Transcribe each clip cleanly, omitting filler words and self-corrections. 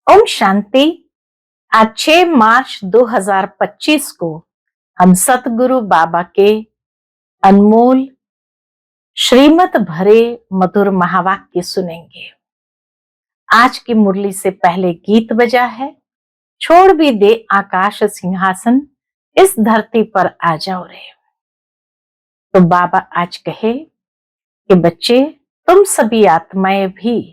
ओम शांति। आज 6 मार्च 2025 को हम सतगुरु बाबा के अनमोल श्रीमत भरे मधुर महावाक्य सुनेंगे। आज की मुरली से पहले गीत बजा है, छोड़ भी दे आकाश सिंहासन, इस धरती पर आ जाओ रे। तो बाबा आज कहे कि बच्चे, तुम सभी आत्माएं भी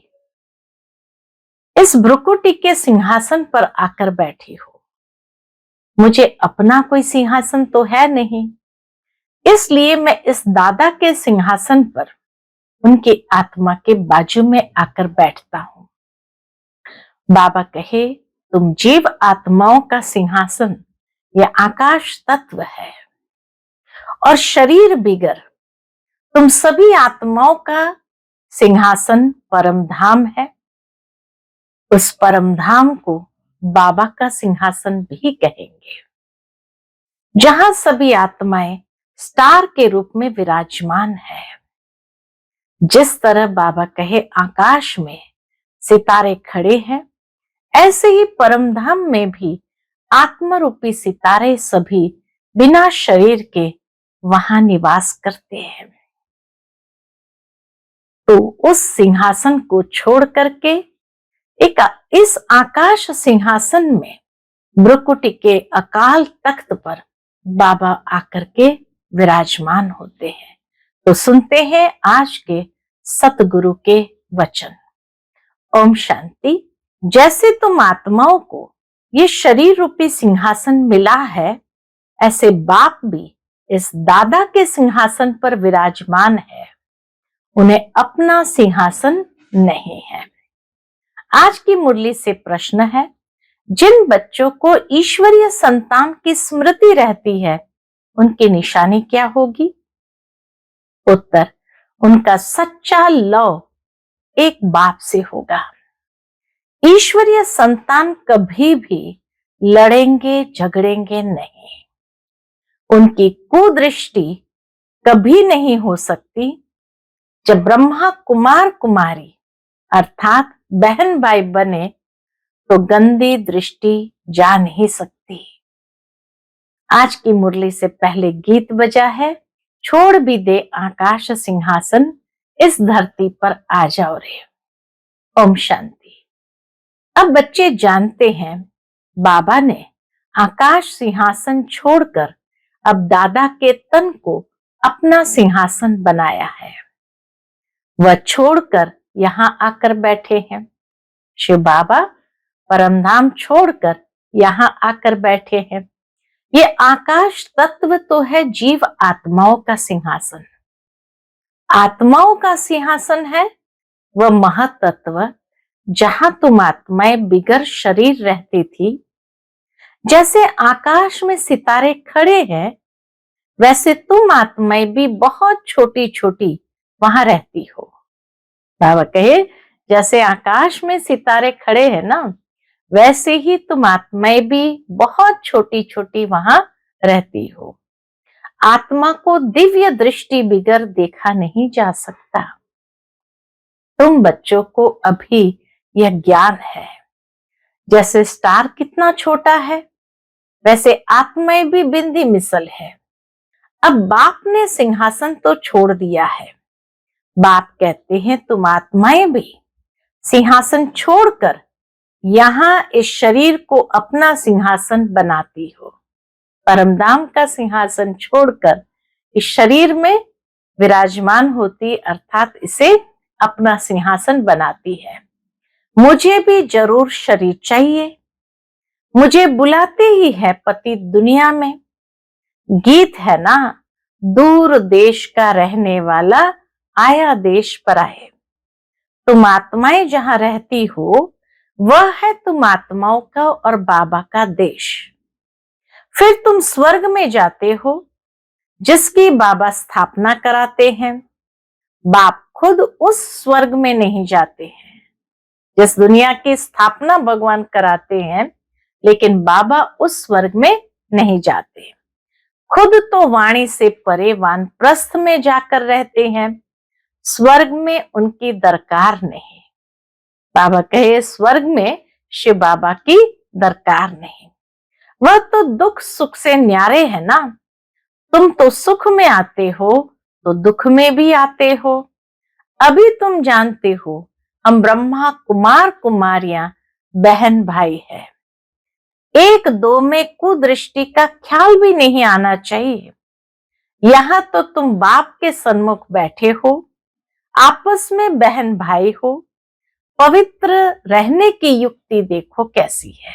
इस भ्रुकुटी के सिंहासन पर आकर बैठी हो। मुझे अपना कोई सिंहासन तो है नहीं, इसलिए मैं इस दादा के सिंहासन पर उनकी आत्मा के बाजू में आकर बैठता हूं। बाबा कहे, तुम जीव आत्माओं का सिंहासन यह आकाश तत्व है और शरीर बिगर तुम सभी आत्माओं का सिंहासन परम धाम है। उस परम धाम को बाबा का सिंहासन भी कहेंगे, जहां सभी आत्माएं स्टार के रूप में विराजमान है। जिस तरह बाबा कहे आकाश में सितारे खड़े हैं, ऐसे ही परमधाम में भी आत्मरूपी सितारे सभी बिना शरीर के वहां निवास करते हैं। तो उस सिंहासन को छोड़ करके इस आकाश सिंहासन में भ्रुकुटी के अकाल तख्त पर बाबा आकर के विराजमान होते हैं। तो सुनते हैं आज के सतगुरु के वचन। ओम शांति। जैसे तुम आत्माओं को ये शरीर रूपी सिंहासन मिला है, ऐसे बाप भी इस दादा के सिंहासन पर विराजमान है। उन्हें अपना सिंहासन नहीं है। आज की मुरली से प्रश्न है, जिन बच्चों को ईश्वरीय संतान की स्मृति रहती है, उनकी निशानी क्या होगी? उत्तर, उनका सच्चा लव एक बाप से होगा। ईश्वरीय संतान कभी भी लड़ेंगे झगड़ेंगे नहीं। उनकी कुदृष्टि कभी नहीं हो सकती। जब ब्रह्मा कुमार कुमारी अर्थात बहन भाई बने तो गंदी दृष्टि जा नहीं सकती। आज की मुरली से पहले गीत बजा है, छोड़ भी दे आकाश सिंहासन, इस धरती पर आ जाओ रे। ओम शांति। अब बच्चे जानते हैं, बाबा ने आकाश सिंहासन छोड़कर अब दादा के तन को अपना सिंहासन बनाया है। वह छोड़कर यहां आकर बैठे हैं। शिव बाबा परमधाम छोड़कर यहां आकर बैठे हैं। ये आकाश तत्व तो है जीव आत्माओं का सिंहासन। आत्माओं का सिंहासन है वह महतत्व, जहां तुम आत्माएं बिगर शरीर रहती थी। जैसे आकाश में सितारे खड़े हैं, वैसे तुम आत्माएं भी बहुत छोटी छोटी वहां रहती हो। बाबा कहे, जैसे आकाश में सितारे खड़े हैं ना, वैसे ही तुम आत्माएं भी बहुत छोटी छोटी वहां रहती हो। आत्मा को दिव्य दृष्टि बिगर देखा नहीं जा सकता। तुम बच्चों को अभी यह ज्ञान है। जैसे स्टार कितना छोटा है, वैसे आत्माएं भी बिंदी मिसल है। अब बाप ने सिंहासन तो छोड़ दिया है। बाप कहते हैं, तुम आत्माएं भी सिंहासन छोड़कर यहां इस शरीर को अपना सिंहासन बनाती हो। परमधाम का सिंहासन छोड़कर इस शरीर में विराजमान होती, अर्थात इसे अपना सिंहासन बनाती है। मुझे भी जरूर शरीर चाहिए, मुझे बुलाते ही है पति दुनिया में। गीत है ना, दूर देश का रहने वाला आया देश पर आए। तुम आत्माएं जहां रहती हो, वह है तुम आत्माओं का और बाबा का देश। फिर तुम स्वर्ग में जाते हो, जिसकी बाबा स्थापना कराते हैं। बाप खुद उस स्वर्ग में नहीं जाते हैं जिस दुनिया की स्थापना भगवान कराते हैं, लेकिन बाबा उस स्वर्ग में नहीं जाते। खुद तो वाणी से परे वानप्रस्थ में जाकर रहते हैं। स्वर्ग में उनकी दरकार नहीं। बाबा कहे, स्वर्ग में शिव बाबा की दरकार नहीं। वह तो दुख सुख से न्यारे है ना। तुम तो सुख में आते हो तो दुख में भी आते हो। अभी तुम जानते हो हम ब्रह्मा कुमार कुमारियां बहन भाई है। एक दो में कुदृष्टि का ख्याल भी नहीं आना चाहिए। यहाँ तो तुम बाप के सन्मुख बैठे हो, आपस में बहन भाई हो। पवित्र रहने की युक्ति देखो कैसी है।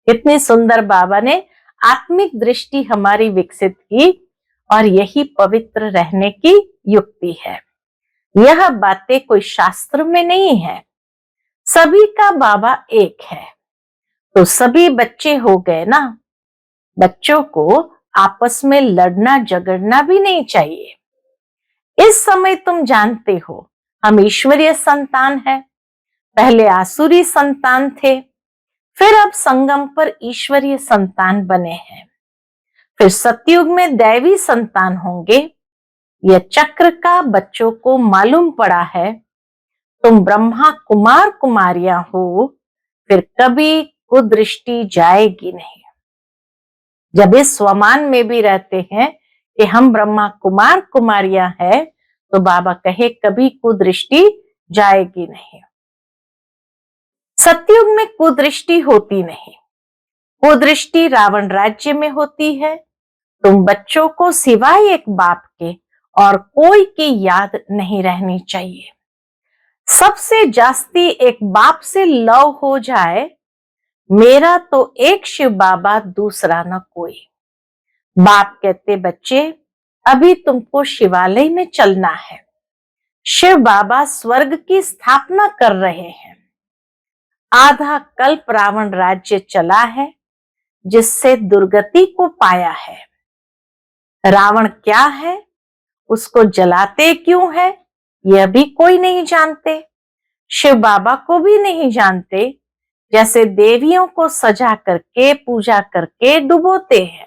इतनी सुंदर बाबा ने आत्मिक दृष्टि हमारी विकसित की और यही पवित्र रहने की युक्ति है। यह बातें कोई शास्त्र में नहीं है। सभी का बाबा एक है तो सभी बच्चे हो गए ना। बच्चों को आपस में लड़ना झगड़ना भी नहीं चाहिए। इस समय तुम जानते हो हम ईश्वरीय संतान है। पहले आसुरी संतान थे, फिर अब संगम पर ईश्वरीय संतान बने हैं, फिर सतयुग में दैवी संतान होंगे। यह चक्र का बच्चों को मालूम पड़ा है। तुम ब्रह्मा कुमार कुमारियां हो, फिर कभी कुदृष्टि जाएगी नहीं। जब इस स्वमान में भी रहते हैं कि हम ब्रह्मा कुमार कुमारियां हैं, तो बाबा कहे कभी कुदृष्टि जाएगी नहीं। सतयुग में कुदृष्टि होती नहीं। कुदृष्टि रावण राज्य में होती है। तुम बच्चों को सिवाय एक बाप के और कोई की याद नहीं रहनी चाहिए। सबसे जास्ती एक बाप से लव हो जाए, मेरा तो एक शिव बाबा दूसरा न कोई। बाप कहते बच्चे अभी तुमको शिवालय में चलना है। शिव बाबा स्वर्ग की स्थापना कर रहे हैं। आधा कल्प रावण राज्य चला है जिससे दुर्गति को पाया है। रावण क्या है, उसको जलाते क्यों है, यह भी कोई नहीं जानते। शिव बाबा को भी नहीं जानते। जैसे देवियों को सजा करके पूजा करके डुबोते हैं,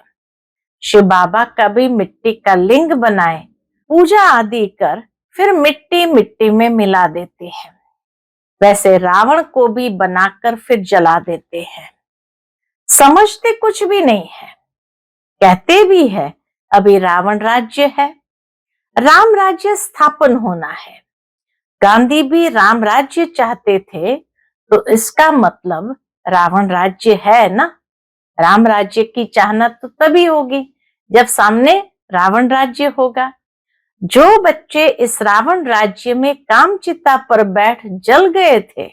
शिव बाबा कभी मिट्टी का लिंग बनाए, पूजा आदि कर फिर मिट्टी मिट्टी में मिला देते हैं। वैसे रावण को भी बनाकर फिर जला देते हैं। समझते कुछ भी नहीं है। कहते भी है अभी रावण राज्य है, राम राज्य स्थापन होना है। गांधी भी राम राज्य चाहते थे, तो इसका मतलब रावण राज्य है ना। राम राज्य की चाहना तो तभी होगी जब सामने रावण राज्य होगा। जो बच्चे इस रावण राज्य में कामचिता पर बैठ जल गए थे,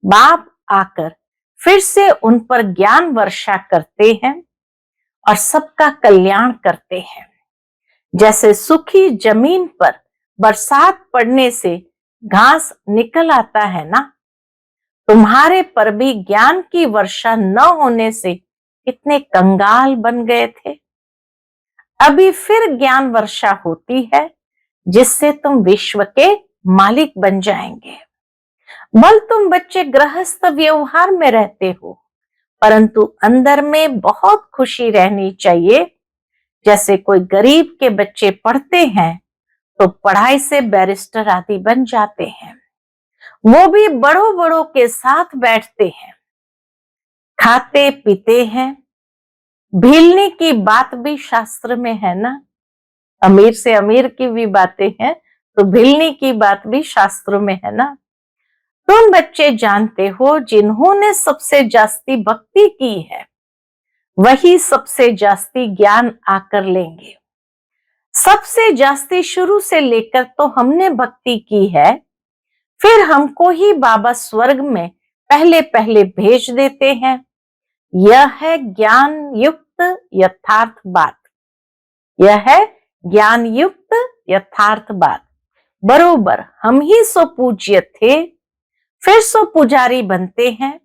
बाप आकर फिर से उन पर ज्ञान वर्षा करते हैं और सबका कल्याण करते हैं। जैसे सूखी जमीन पर बरसात पड़ने से घास निकल आता है ना, तुम्हारे पर भी ज्ञान की वर्षा न होने से कितने कंगाल बन गए थे। अभी फिर ज्ञान वर्षा होती है जिससे तुम विश्व के मालिक बन जाएंगे। भल तुम बच्चे गृहस्थ व्यवहार में रहते हो, परंतु अंदर में बहुत खुशी रहनी चाहिए। जैसे कोई गरीब के बच्चे पढ़ते हैं तो पढ़ाई से बैरिस्टर आदि बन जाते हैं। वो भी बड़ों बड़ों के साथ बैठते हैं, खाते पीते हैं। भीलने की बात भी शास्त्र में है ना। अमीर से अमीर की भी बातें हैं, तो भीलने की बात भी शास्त्रों में है ना। तुम बच्चे जानते हो जिन्होंने सबसे जास्ती भक्ति की है, वही सबसे जास्ती ज्ञान आकर लेंगे। सबसे जास्ती शुरू से लेकर तो हमने भक्ति की है, फिर हमको ही बाबा स्वर्ग में पहले पहले भेज देते हैं। यह है ज्ञान युक्त यथार्थ बात। यह है ज्ञान युक्त यथार्थ बात। बरोबर हम ही सो पूज्य थे, फिर सो पुजारी बनते हैं,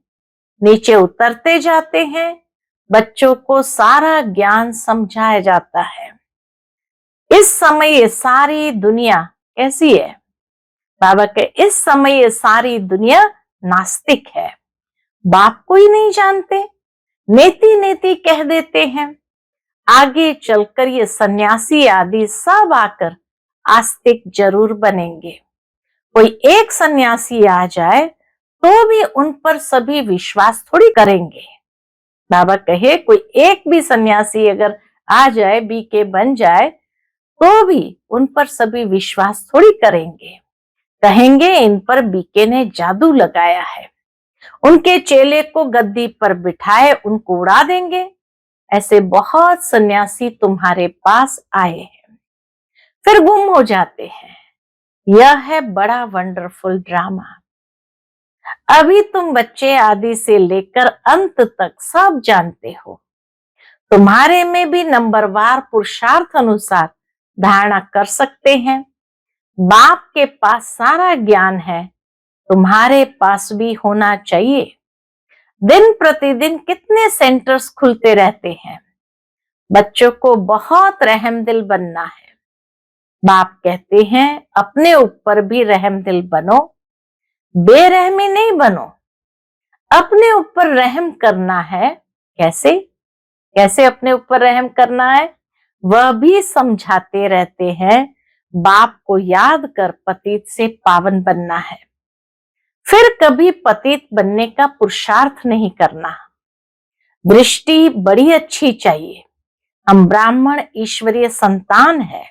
नीचे उतरते जाते हैं। बच्चों को सारा ज्ञान समझाया जाता है। इस समय ये सारी दुनिया कैसी है? बाबा के इस समय ये सारी दुनिया नास्तिक है। बाप को ही नहीं जानते, नेति नेति कह देते हैं। आगे चलकर ये सन्यासी आदि सब आकर आस्तिक जरूर बनेंगे। कोई एक सन्यासी आ जाए तो भी उन पर सभी विश्वास थोड़ी करेंगे। बाबा कहे कोई एक भी सन्यासी अगर आ जाए, बीके बन जाए, तो भी उन पर सभी विश्वास थोड़ी करेंगे। कहेंगे इन पर बीके ने जादू लगाया है, उनके चेले को गद्दी पर बिठाए उनको उड़ा देंगे। ऐसे बहुत सन्यासी तुम्हारे पास आए हैं, फिर गुम हो जाते हैं। यह है बड़ा वंडरफुल ड्रामा। अभी तुम बच्चे आदि से लेकर अंत तक सब जानते हो। तुम्हारे में भी नंबरवार पुरुषार्थ अनुसार धारणा कर सकते हैं। बाप के पास सारा ज्ञान है, तुम्हारे पास भी होना चाहिए। दिन प्रतिदिन कितने सेंटर्स खुलते रहते हैं। बच्चों को बहुत रहमदिल बनना है। बाप कहते हैं अपने ऊपर भी रहमदिल बनो, बेरहमी नहीं बनो। अपने ऊपर रहम करना है। कैसे कैसे अपने ऊपर रहम करना है, वह भी समझाते रहते हैं। बाप को याद कर पतित से पावन बनना है, फिर कभी पतित बनने का पुरुषार्थ नहीं करना। दृष्टि बड़ी अच्छी चाहिए। हम ब्राह्मण ईश्वरीय संतान है,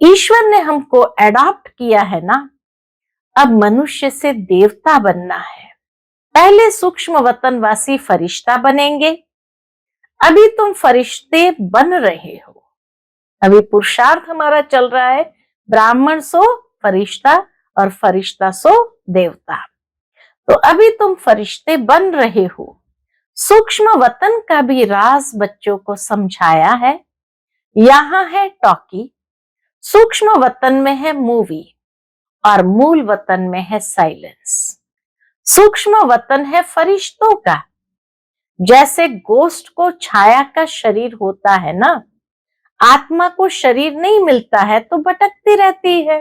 ईश्वर ने हमको एडॉप्ट किया है ना। अब मनुष्य से देवता बनना है। पहले सूक्ष्म वतनवासी फरिश्ता बनेंगे। अभी तुम फरिश्ते बन रहे हो। अभी पुरुषार्थ हमारा चल रहा है, ब्राह्मण सो फरिश्ता और फरिश्ता सो देवता। तो अभी तुम फरिश्ते बन रहे हो। सूक्ष्म वतन का भी राज बच्चों को समझाया है। यहाँ है टॉकी, सूक्ष्म वतन में है मूवी और मूल वतन में है साइलेंस। सूक्ष्म वतन है फरिश्तों का। जैसे गोस्ट को छाया का शरीर होता है ना, आत्मा को शरीर नहीं मिलता है तो भटकती रहती है,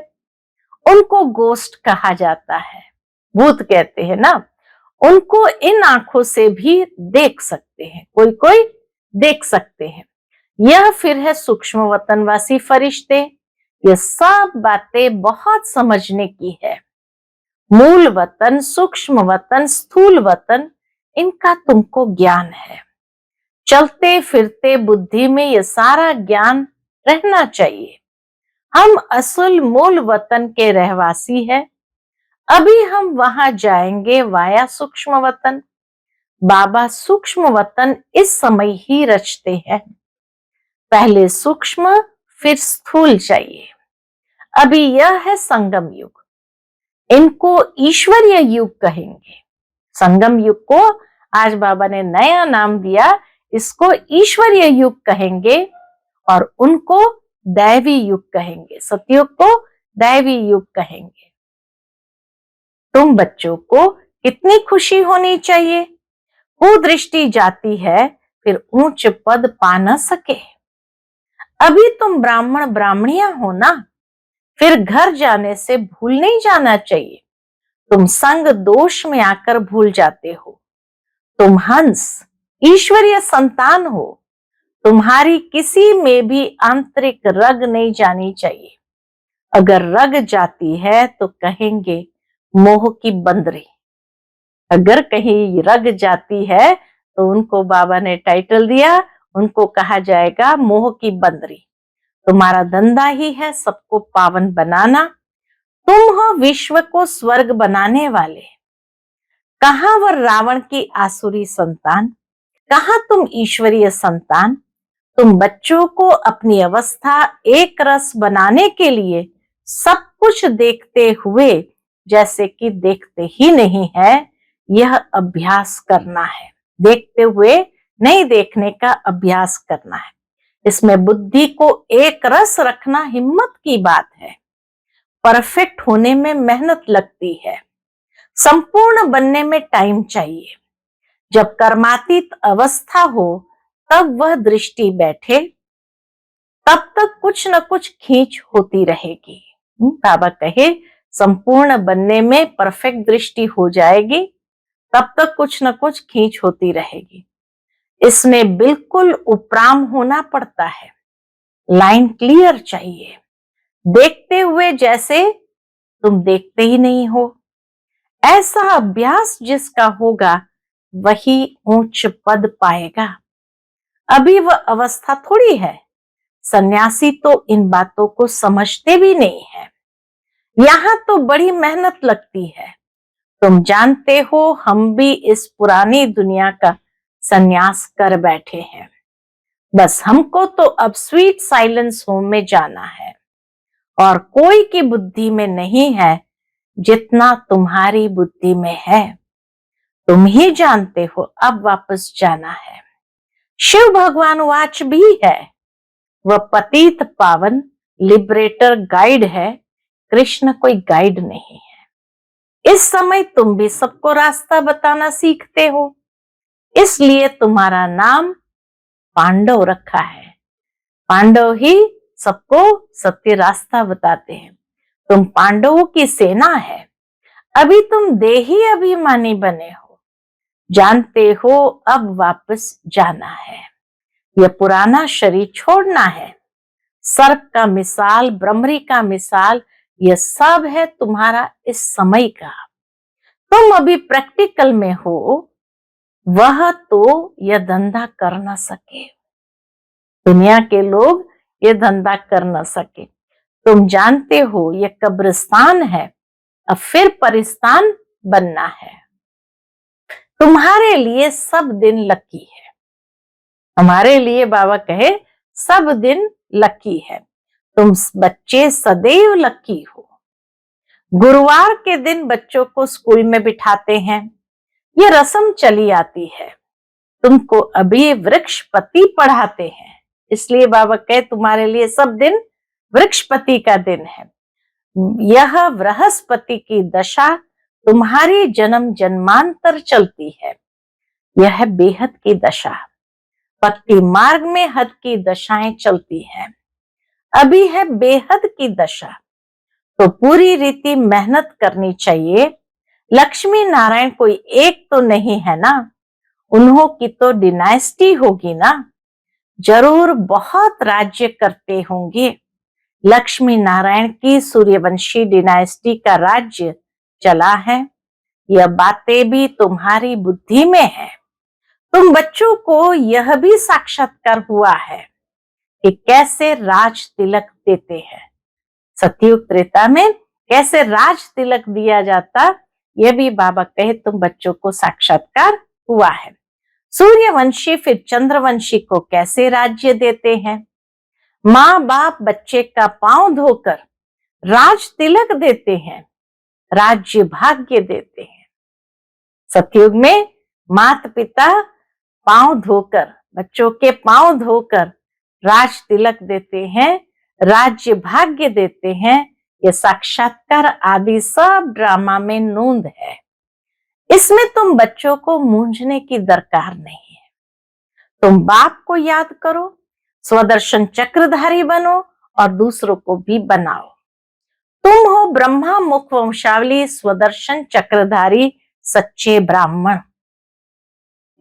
उनको गोस्ट कहा जाता है, भूत कहते हैं ना। उनको इन आंखों से भी देख सकते हैं, कोई कोई देख सकते हैं। यह फिर है सूक्ष्म वतनवासी फरिश्ते। ये सब बातें बहुत समझने की है। मूल वतन, सूक्ष्म वतन, स्थूल वतन, इनका तुमको ज्ञान है। चलते फिरते बुद्धि में ये सारा ज्ञान रहना चाहिए। हम असल मूल वतन के रहवासी हैं। अभी हम वहां जाएंगे वाया सूक्ष्म वतन। बाबा सूक्ष्म वतन इस समय ही रचते हैं। पहले सूक्ष्म फिर स्थूल चाहिए। अभी यह है संगम युग, इनको ईश्वरीय युग कहेंगे। संगम युग को आज बाबा ने नया नाम दिया, इसको ईश्वरीय युग कहेंगे और उनको दैवी युग कहेंगे। सतयुग को दैवी युग कहेंगे। तुम बच्चों को कितनी खुशी होनी चाहिए। कुदृष्टि जाती है फिर ऊंच पद पा न सके। अभी तुम ब्राह्मण ब्राह्मणियां हो ना, फिर घर जाने से भूल नहीं जाना चाहिए। तुम संग दोष में आकर भूल जाते हो। तुम हंस ईश्वरीय संतान हो। तुम्हारी किसी में भी आंतरिक रग नहीं जानी चाहिए। अगर रग जाती है तो कहेंगे मोह की बंदरी। अगर कहीं रग जाती है तो उनको बाबा ने टाइटल दिया, उनको कहा जाएगा मोह की बंदरी। तुम्हारा धंधा ही है सबको पावन बनाना। तुम हो विश्व को स्वर्ग बनाने वाले। कहां वह रावण की आसुरी संतान, कहां तुम ईश्वरीय संतान। तुम बच्चों को अपनी अवस्था एक रस बनाने के लिए सब कुछ देखते हुए जैसे कि देखते ही नहीं है, यह अभ्यास करना है। देखते हुए नहीं देखने का अभ्यास करना है। इसमें बुद्धि को एक रस रखना हिम्मत की बात है। परफेक्ट होने में मेहनत लगती है। संपूर्ण बनने में टाइम चाहिए। जब कर्मातीत अवस्था हो तब वह दृष्टि बैठे, तब तक कुछ न कुछ खींच होती रहेगी। बाबा कहे संपूर्ण बनने में परफेक्ट दृष्टि हो जाएगी, तब तक कुछ न कुछ खींच होती रहेगी। इसमें बिल्कुल उपराम होना पड़ता है। लाइन क्लियर चाहिए। देखते हुए जैसे तुम देखते ही नहीं हो, ऐसा अभ्यास जिसका होगा वही ऊंच पद पाएगा। अभी वह अवस्था थोड़ी है। सन्यासी तो इन बातों को समझते भी नहीं है। यहाँ तो बड़ी मेहनत लगती है। तुम जानते हो, हम भी इस पुरानी दुनिया का सन्यास कर बैठे हैं। बस हमको तो अब स्वीट साइलेंस होम में जाना है, और कोई की बुद्धि में नहीं है जितना तुम्हारी बुद्धि में है। तुम ही जानते हो अब वापस जाना है। शिव भगवान वाच भी है। वह पतित पावन लिबरेटर गाइड है। कृष्ण कोई गाइड नहीं है। इस समय तुम भी सबको रास्ता बताना सीखते हो, इसलिए तुम्हारा नाम पांडव रखा है। पांडव ही सबको सत्य रास्ता बताते हैं। तुम पांडवों की सेना है। अभी तुम देही अभिमानी बने हो। जानते हो अब वापस जाना है। यह पुराना शरीर छोड़ना है। सर्प का मिसाल, भ्रमरी का मिसाल, यह सब है तुम्हारा इस समय का। तुम अभी प्रैक्टिकल में हो, वह तो यह धंधा कर न सके। दुनिया के लोग ये धंधा कर न सके। तुम जानते हो ये कब्रिस्तान है, अब फिर परिस्तान बनना है। तुम्हारे लिए सब दिन लकी है। हमारे लिए बाबा कहे सब दिन लकी है। तुम बच्चे सदैव लकी हो। गुरुवार के दिन बच्चों को स्कूल में बिठाते हैं। ये रस्म चली आती है। तुमको अभी वृक्षपति पढ़ाते हैं, इसलिए बाबा कहे तुम्हारे लिए सब दिन वृक्षपति का दिन है। यह बृहस्पति की दशा तुम्हारी जन्म जन्मांतर चलती है। यह है बेहद की दशा। भक्ति मार्ग में हद की दशाएं चलती हैं। अभी है बेहद की दशा, तो पूरी रीति मेहनत करनी चाहिए। लक्ष्मी नारायण कोई एक तो नहीं है ना, उन्हों की तो डिनाइस्टी होगी ना। जरूर बहुत राज्य करते होंगे। लक्ष्मी नारायण की सूर्यवंशी डिनाइस्टी का राज्य चला है। यह बातें भी तुम्हारी बुद्धि में है। तुम बच्चों को यह भी साक्षात्कार हुआ है कि कैसे राज तिलक देते हैं। सतयुग त्रेता में कैसे राज तिलक दिया जाता, यह भी बाबा कहे तुम बच्चों को साक्षात्कार हुआ है। सूर्यवंशी फिर चंद्रवंशी को कैसे राज्य देते हैं। माँ बाप बच्चे का पांव धोकर राज तिलक देते हैं, राज्य भाग्य देते हैं। सतयुग में माता पिता पांव धोकर, बच्चों के पांव धोकर राज तिलक देते हैं, राज्य भाग्य देते हैं। ये साक्षात्कार आदि सब ड्रामा में नोंद है। इसमें तुम बच्चों को मूंझने की दरकार नहीं है। तुम बाप को याद करो, स्वदर्शन चक्रधारी बनो और दूसरों को भी बनाओ। तुम हो ब्रह्मा मुख वंशावली स्वदर्शन चक्रधारी सच्चे ब्राह्मण।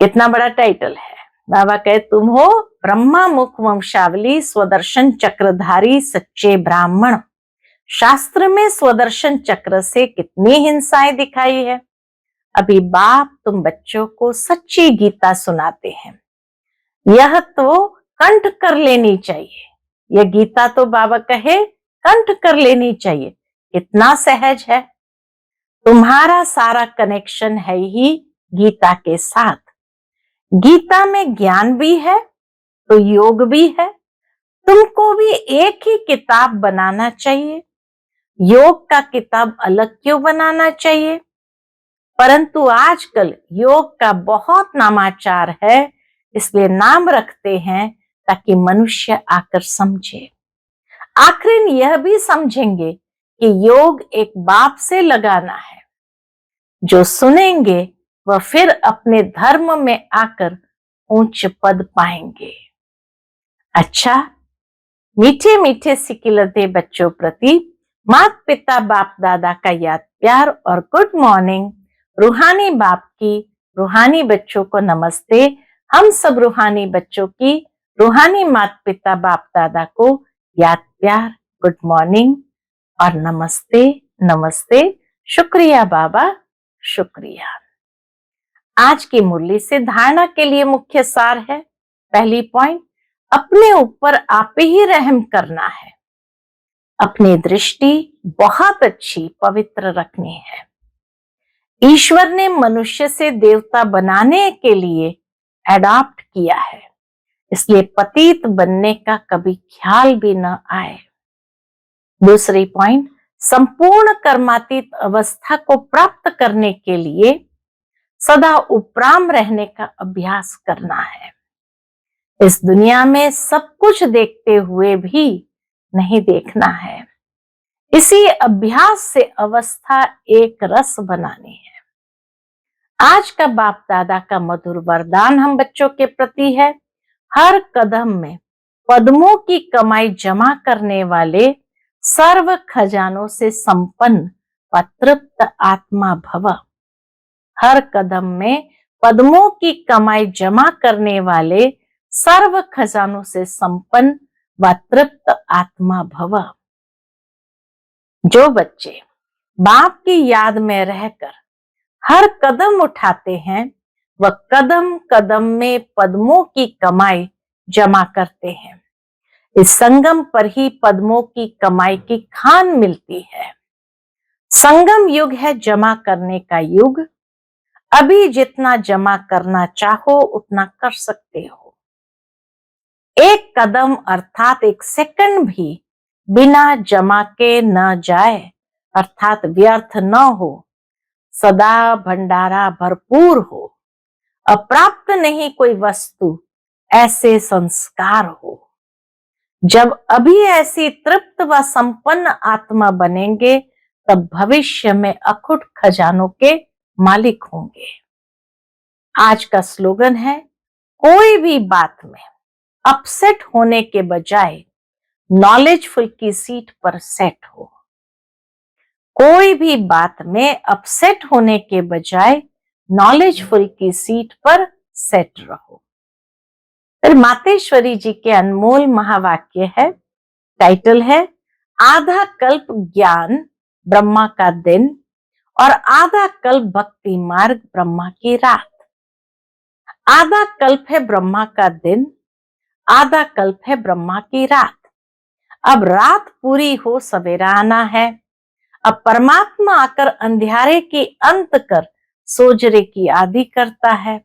कितना बड़ा टाइटल है। बाबा कहे तुम हो ब्रह्मा मुख वंशावली स्वदर्शन चक्रधारी सच्चे ब्राह्मण। शास्त्र में स्वदर्शन चक्र से कितनी हिंसाएं दिखाई है। अभी बाप तुम बच्चों को सच्ची गीता सुनाते हैं। यह तो कंठ कर लेनी चाहिए। यह गीता तो बाबा कहे कंठ कर लेनी चाहिए। कितना सहज है। तुम्हारा सारा कनेक्शन है ही गीता के साथ। गीता में ज्ञान भी है तो योग भी है। तुमको भी एक ही किताब बनाना चाहिए। योग का किताब अलग क्यों बनाना चाहिए। परंतु आजकल योग का बहुत नामाचार है, इसलिए नाम रखते हैं ताकि मनुष्य आकर समझे। आखिर यह भी समझेंगे कि योग एक बाप से लगाना है। जो सुनेंगे वह फिर अपने धर्म में आकर ऊंच पद पाएंगे। अच्छा, मीठे मीठे सिकिलते बच्चों प्रति माता पिता बाप दादा का याद प्यार और गुड मॉर्निंग। रूहानी बाप की रूहानी बच्चों को नमस्ते। हम सब रूहानी बच्चों की रूहानी माता पिता बाप दादा को याद प्यार, गुड मॉर्निंग और नमस्ते नमस्ते। शुक्रिया बाबा, शुक्रिया। आज की मुरली से धारणा के लिए मुख्य सार है। पहली पॉइंट, अपने ऊपर आप ही रहम करना है। अपनी दृष्टि बहुत अच्छी पवित्र रखनी है। ईश्वर ने मनुष्य से देवता बनाने के लिए एडॉप्ट किया है, इसलिए पतित बनने का कभी ख्याल भी न आए। दूसरी पॉइंट, संपूर्ण कर्मातीत अवस्था को प्राप्त करने के लिए सदा उपराम रहने का अभ्यास करना है। इस दुनिया में सब कुछ देखते हुए भी नहीं देखना है। इसी अभ्यास से अवस्था एक रस बनानी है। आज का बाप दादा का मधुर वरदान हम बच्चों के प्रति है, हर कदम में पद्मों की कमाई जमा करने वाले सर्व खजानों से संपन्न व तृप्त आत्मा भव। हर कदम में पद्मों की कमाई जमा करने वाले सर्व खजानों से संपन्न व तृप्त आत्मा भव। जो बच्चे बाप की याद में रहकर हर कदम उठाते हैं, वह कदम कदम में पद्मों की कमाई जमा करते हैं। इस संगम पर ही पद्मों की कमाई की खान मिलती है। संगम युग है जमा करने का युग। अभी जितना जमा करना चाहो उतना कर सकते हो। एक कदम अर्थात एक सेकंड भी बिना जमा के न जाए, अर्थात व्यर्थ न हो। सदा भंडारा भरपूर हो। अप्राप्त नहीं कोई वस्तु, ऐसे संस्कार हो। जब अभी ऐसी तृप्त व संपन्न आत्मा बनेंगे, तब भविष्य में अखुट खजानों के मालिक होंगे। आज का स्लोगन है, कोई भी बात में अपसेट होने के बजाय नॉलेजफुल की सीट पर सेट हो। कोई भी बात में अपसेट होने के बजाय नॉलेजफुल की सीट पर सेट रहो। फिर मातेश्वरी जी के अनमोल महावाक्य है, टाइटल है, आधा कल्प ज्ञान ब्रह्मा का दिन और आधा कल्प भक्ति मार्ग ब्रह्मा की रात। आधा कल्प है ब्रह्मा का दिन, आधा कल्प है ब्रह्मा की रात। अब रात पूरी हो सवेरा आना है। अब परमात्मा आकर अंधियारे की अंत कर सोजरे की आदि करता है।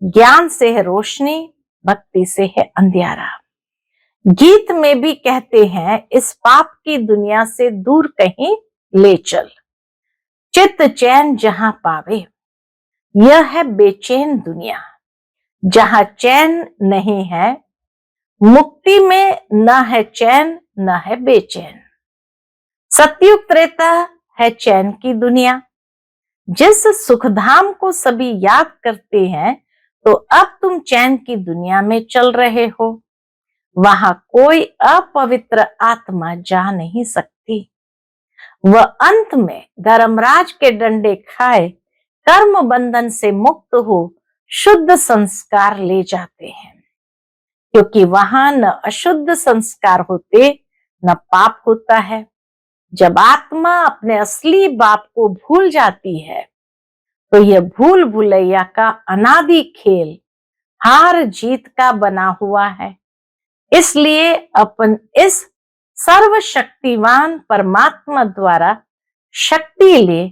ज्ञान से है रोशनी, भक्ति से है अंधियारा। गीत में भी कहते हैं, इस पाप की दुनिया से दूर कहीं ले चल, चित्त चैन जहां पावे। यह है बेचैन दुनिया, जहां चैन नहीं है। मुक्ति में न है चैन न है बेचैन। सतयुग त्रेता है चैन की दुनिया। जिस सुखधाम को सभी याद करते हैं, तो अब तुम चैन की दुनिया में चल रहे हो। वहां कोई अपवित्र आत्मा जा नहीं सकती। वह अंत में धर्मराज के डंडे खाए कर्म बंधन से मुक्त हो शुद्ध संस्कार ले जाते हैं, क्योंकि वहां न अशुद्ध संस्कार होते न पाप होता है। जब आत्मा अपने असली बाप को भूल जाती है, तो यह भूल भुलैया का अनादि खेल हार जीत का बना हुआ है। इसलिए अपन इस सर्वशक्तिवान परमात्मा द्वारा शक्ति ले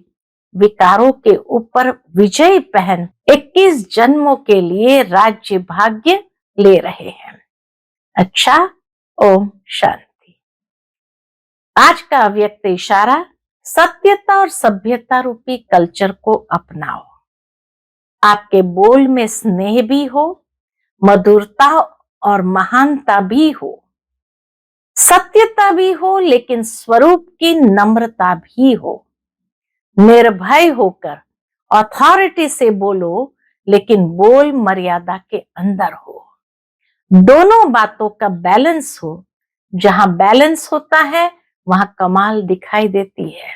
विकारों के ऊपर विजय पहन 21 जन्मों के लिए राज्य भाग्य ले रहे हैं। अच्छा, ओम शांति। आज का अव्यक्त इशारा, सत्यता और सभ्यता रूपी कल्चर को अपनाओ। आपके बोल में स्नेह भी हो, मधुरता और महानता भी हो, सत्यता भी हो, लेकिन स्वरूप की नम्रता भी हो। निर्भय होकर अथॉरिटी से बोलो, लेकिन बोल मर्यादा के अंदर हो। दोनों बातों का बैलेंस हो। जहां बैलेंस होता है, वहां कमाल दिखाई देती है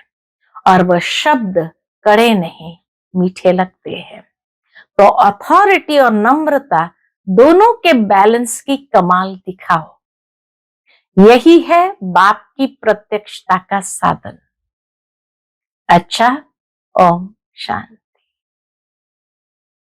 और वह शब्द कड़े नहीं मीठे लगते हैं। तो अथॉरिटी और नम्रता दोनों के बैलेंस की कमाल दिखाओ। यही है बाप की प्रत्यक्षता का साधन। अच्छा, ओम शांति।